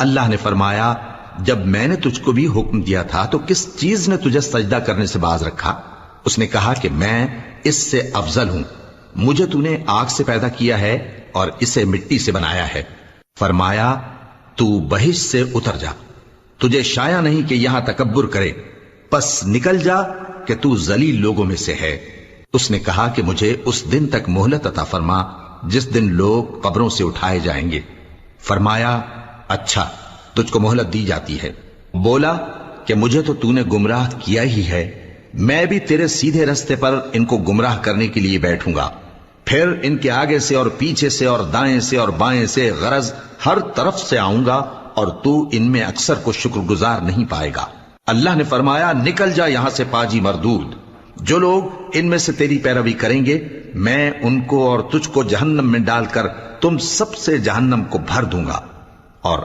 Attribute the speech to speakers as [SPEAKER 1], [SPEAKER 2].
[SPEAKER 1] اللہ نے فرمایا جب میں نے تجھ کو بھی حکم دیا تھا تو کس چیز نے تجھے سجدہ کرنے سے باز رکھا؟ اس نے کہا کہ میں اس سے افضل ہوں، مجھے تو نے آگ سے پیدا کیا ہے اور اسے مٹی سے بنایا ہے۔ فرمایا تو بہشت سے اتر جا، تجھے شایع نہیں کہ یہاں تکبر کرے، پس نکل جا کہ تو ذلیل لوگوں میں سے ہے۔ اس نے کہا کہ مجھے اس دن تک مہلت عطا فرما جس دن لوگ قبروں سے اٹھائے جائیں گے۔ فرمایا اچھا، تجھ کو مہلت دی جاتی ہے۔ بولا کہ مجھے تو نے گمراہ کیا ہی ہے، میں بھی تیرے سیدھے رستے پر ان کو گمراہ کرنے کے لیے بیٹھوں گا، پھر ان کے آگے سے اور پیچھے سے اور دائیں سے اور بائیں سے غرض ہر طرف سے آؤں گا، اور تو ان میں اکثر کو شکر گزار نہیں پائے گا۔ اللہ نے فرمایا نکل جا یہاں سے پاجی مردود، جو لوگ ان میں سے تیری پیروی کریں گے میں ان کو اور تجھ کو جہنم میں ڈال کر تم سب سے جہنم کو بھر دوں گا۔ اور